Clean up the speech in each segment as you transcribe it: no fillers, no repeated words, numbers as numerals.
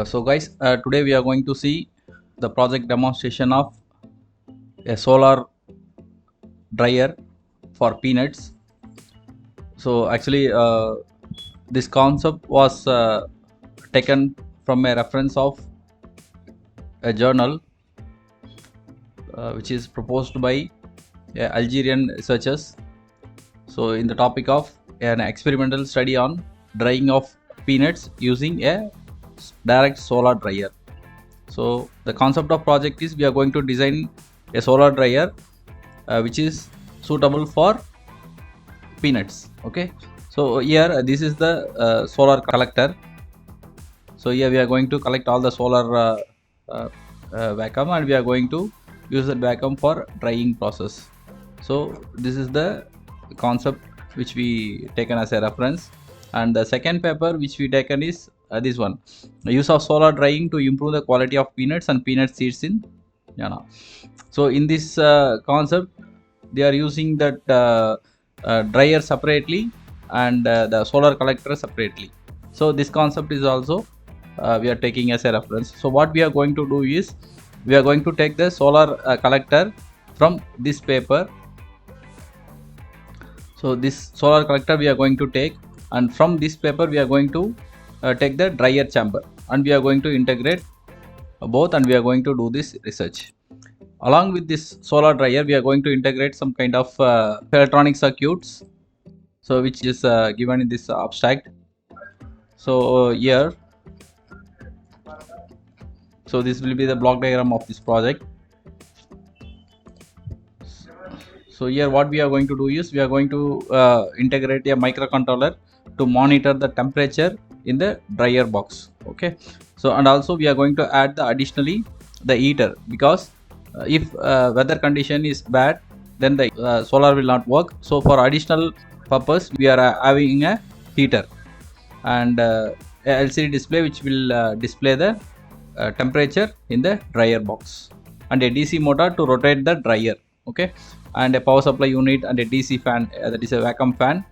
So guys, today we are going to see the project demonstration of a solar dryer for peanuts. So actually this concept was taken from a reference of a journal which is proposed by Algerian researchers. So in the topic of an experimental study on drying of peanuts using a direct solar dryer. So the concept of project is we are going to design a solar dryer which is suitable for peanuts. Okay, so here this is the solar collector. So here we are going to collect all the solar vacuum, and we are going to use that vacuum for drying process. So this is the concept which we taken as a reference, and the second paper which we taken is this one, the use of solar drying to improve the quality of peanuts and peanut seeds in Ghana. So in this concept they are using that dryer separately and the solar collector separately. So this concept is also we are taking as a reference. So what we are going to do is we are going to take the solar collector from this paper. So this solar collector we are going to take, and from this paper we are going to take the dryer chamber, and we are going to integrate both, and we are going to do this research. Along with this solar dryer we are going to integrate some kind of electronic circuits, so which is given in this abstract. So here, so this will be the block diagram of this project. So here what we are going to do is we are going to integrate a microcontroller to monitor the temperature in the dryer box. Okay, so and also we are going to add the additionally the heater, because if weather condition is bad, then the solar will not work. So for additional purpose we are having a heater and a LCD display which will display the temperature in the dryer box, and a DC motor to rotate the dryer. Okay, and a power supply unit and a DC fan, that is a vacuum fan.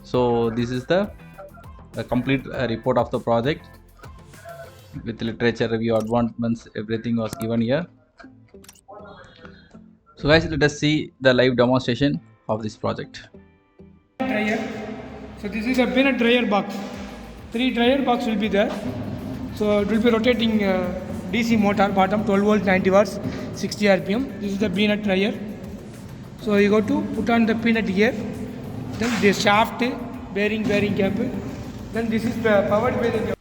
So this is the complete report of the project with literature review, advancements, everything was given here. So guys, let us see the live demonstration of this project. Dryer. So this is a peanut dryer box. 3 dryer box will be there. So it will be rotating DC motor, bottom 12 volt 90 watts 60 rpm. This is the peanut dryer. So you go to put on the peanut here, then the shaft, bearing cap, then this is powered by the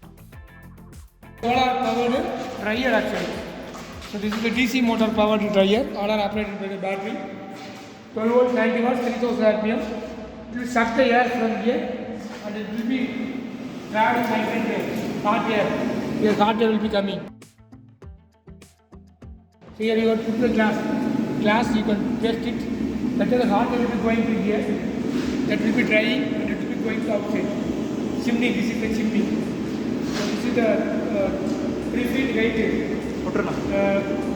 solar powered dryer actually. So this is the DC motor powered dryer, all are operated by the battery, 12 volt 90 watts 3000 rpm. It will suck the air from here and it will be traveling like this, hot air. Here hot air will be coming. So here you have to put the glass you can test it. That is the hot air will be going to here, that will be drying and it will be going to outside. Chimney, this is the chimney. So this is the 3 feet height,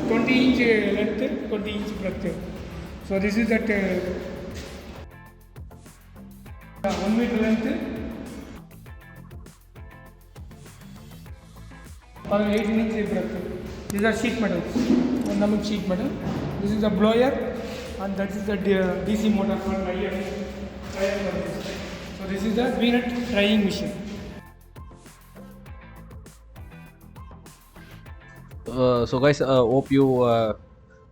20 inch length, 20 inch breadth. So this is that 1 meter length, or 18 inch breadth. These are sheet metals, one sheet metal. This is the blower, and that is the DC motor for dryer. So this is the peanut drying machine. So guys, hope you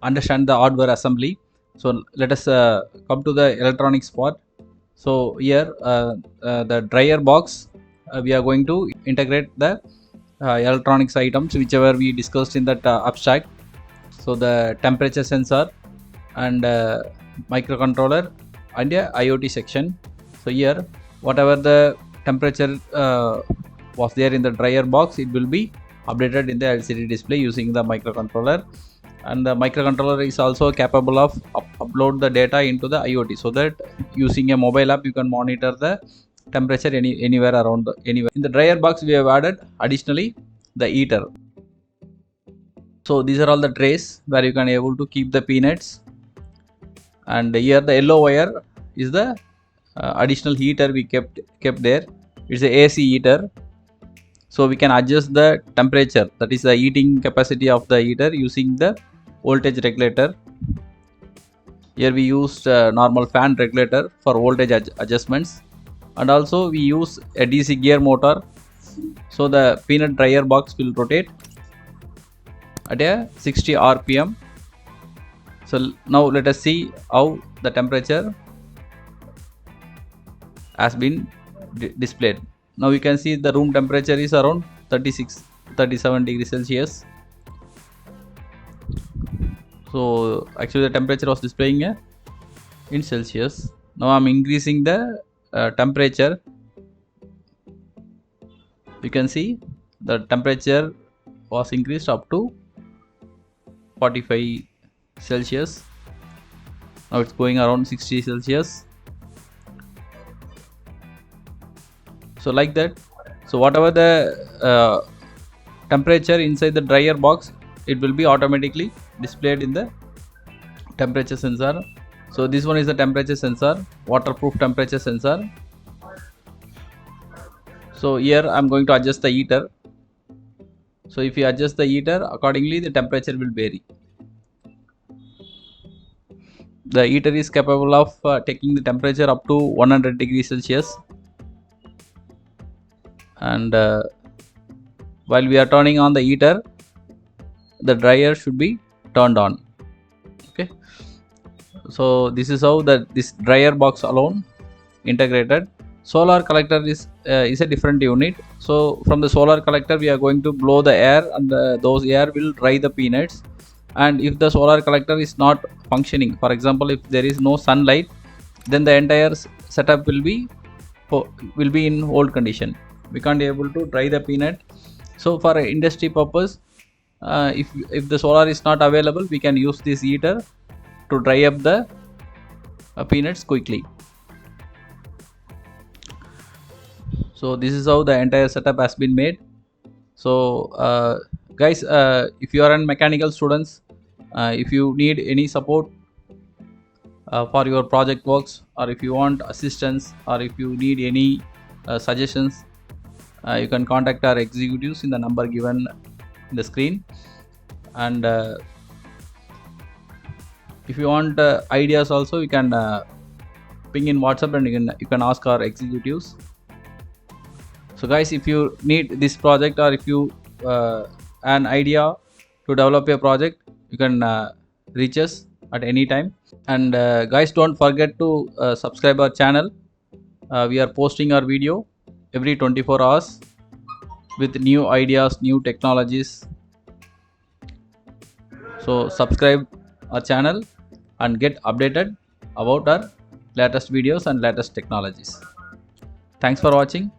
understand the hardware assembly. So let us come to the electronics part. So here the dryer box, we are going to integrate the electronics items whichever we discussed in that abstract. So the temperature sensor and microcontroller and a IoT section. So here whatever the temperature was there in the dryer box, it will be updated in the LCD display using the microcontroller, and the microcontroller is also capable of upload the data into the IoT, so that using a mobile app you can monitor the temperature anywhere around anywhere. In the dryer box we have added additionally the heater. So these are all the trays where you can able to keep the peanuts. And here the yellow wire is the additional heater we kept there. It's a AC heater. So we can adjust the temperature, that is the heating capacity of the heater, using the voltage regulator. Here we used a normal fan regulator for voltage adjustments, and also we use a DC gear motor, so the peanut dryer box will rotate at a 60 rpm. So now let us see how the temperature has been displayed. Now you can see the room temperature is around 37 degrees Celsius. So actually the temperature was displaying in Celsius. Now I'm increasing the temperature. You can see the temperature was increased up to 45 Celsius. Now it's going around 60 Celsius. So like that. So whatever the temperature inside the dryer box, it will be automatically displayed in the temperature sensor. So this one is the temperature sensor, waterproof temperature sensor. So here I'm going to adjust the heater. So if you adjust the heater accordingly, the temperature will vary. The heater is capable of taking the temperature up to 100 degrees Celsius. And while we are turning on the heater, the dryer should be turned on. Okay. So this is how this dryer box alone integrated. Solar collector is a different unit. So from the solar collector we are going to blow the air, and those air will dry the peanuts. And if the solar collector is not functioning, for example if there is no sunlight, then the entire setup will be in old condition. We can't be able to dry the peanut. So for industry purpose, if the solar is not available, we can use this heater to dry up the peanuts quickly. So this is how the entire setup has been made. So guys, if you are an mechanical students, if you need any support for your project works, or if you want assistance, or if you need any suggestions, you can contact our executives in the number given in the screen. And if you want ideas also, you can ping in WhatsApp, and you can ask our executives. So guys, if you need this project, or if you an idea to develop a project, you can reach us at any time. And guys, don't forget to subscribe our channel. We are posting our video every 24 hours with new ideas, new technologies. So subscribe our channel and get updated about our latest videos and latest technologies. Thanks for watching.